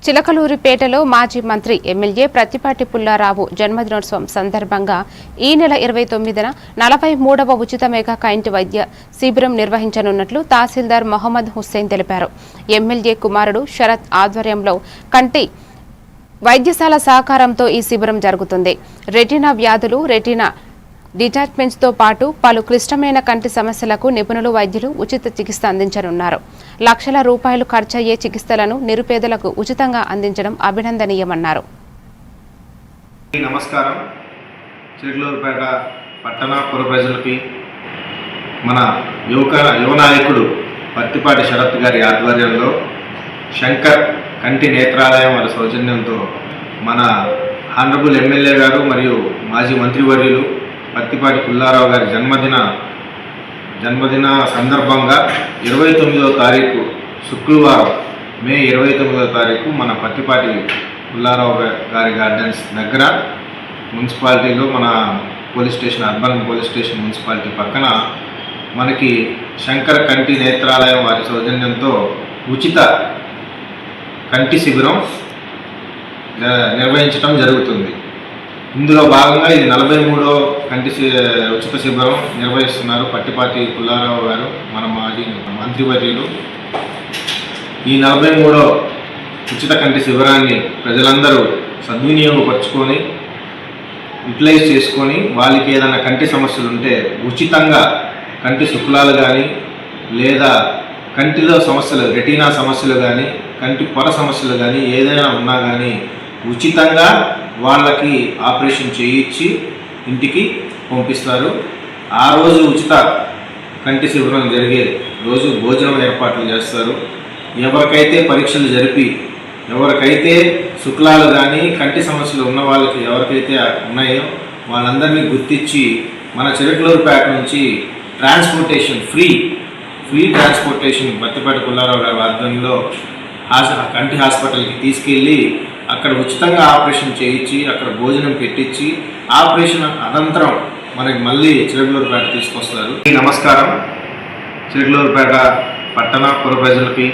చిలకలూరిపేటలో మాజీ మంత్రి ఎమ్మెల్యే ప్రత్తిపాటి పుల్లారావు జన్మదినోత్సవం సందర్భంగా ఈ నెల 29న 43వ ఉచిత మెగా కంటి వైద్య శిబిరం నిర్వహించనున్నట్లు తహసీల్దార్ మొహమ్మద్ హుస్సేన్ తెలిపారు. ఎమ్మెల్యే కుమారుడు శరత్ ఆధ్వర్యంలో కంటి వైద్యశాల సహకారంతో ఈ శిబిరం జరుగుతుంది. రెటీనా వ్యాధులు, రెటీనా డిటాచ్మెంట్స్ తో పాటు పలు క్లిష్టమైన కంటి సమస్యలకు నిపుణులు వైద్యులు ఉచిత చికిత్స అందించనున్నారు. లక్షల రూపాయలు ఖర్చయ్యే చికిత్సలను నిరుపేదలకు ఉచితంగా అందించడం అభినందనీయమన్నారు. నమస్కారం. చిలకలూరిపేట పట్టణ పుర ప్రజలకి మన యువ నాయకుడు ప్రత్తిపాటి శరత్ గారి ఆధ్వర్యంలో శంకర్ కంటి నేత్రాలయం వారి సౌజన్యంతో మన హానరబుల్ ఎమ్మెల్యే గారు మరియు మాజీ మంత్రివర్యులు ప్రత్తిపాటి పుల్లారావు గారి జన్మదిన సందర్భంగా 29వ తారీఖు శుక్రవారం మే 29వ తారీఖు మన ప్రత్తిపాటి పుల్లారావు గారి గార్డెన్స్ దగ్గర మున్సిపాలిటీలో మన police station urban police station municipality పక్కన మనకి శంకర్ కంటి నేత్రాలయం వారి సౌజన్యంతో ఉచిత కంటి శిబిరం నిర్వహించడం జరుగుతుంది. ఇందులో భాగంగా ఇది 43వ కంటి ఉచిత శిబిరం నిర్వహిస్తున్నారు ప్రత్తిపాటి పుల్లారావు గారు, మన మాజీ మంత్రివర్యులు. ఈ 43వ ఉచిత కంటి శిబిరాన్ని ప్రజలందరూ సద్వినియోగపరుచుకొని యూటిలైజ్ చేసుకొని వాళ్ళకి ఏదైనా కంటి సమస్యలు ఉంటే ఉచితంగా కంటి శుక్లాలు కానీ లేదా కంటిలో సమస్యలు రెటీనా సమస్యలు కానీ కంటి పొర సమస్యలు కానీ ఏదైనా ఉన్నా కానీ ఉచితంగా వాళ్ళకి ఆపరేషన్ చేయించి ఇంటికి పంపిస్తారు. ఆ రోజు ఉచిత కంటి శిబిరం జరిగే రోజు భోజనం ఏర్పాట్లు చేస్తారు. ఎవరికైతే పరీక్షలు జరిపి ఎవరికైతే శుక్లాలు కానీ కంటి సమస్యలు ఉన్న వాళ్ళకి ఎవరికైతే ఉన్నాయో వాళ్ళందరినీ గుర్తించి మన చిలకలూరిపేట నుంచి transportation free transportation Prathipati Pullarao గారి ఆధ్వర్యంలో కంటి హాస్పిటల్కి తీసుకెళ్ళి అక్కడ ఉచితంగా ఆపరేషన్ చేయించి అక్కడ భోజనం పెట్టించి ఆపరేషన్ అనంతరం మనకి మళ్ళీ చిలకలూరిపేట తీసుకొస్తారు. నమస్కారం. చిలకలూరిపేట పట్టణ పుర ప్రజలకి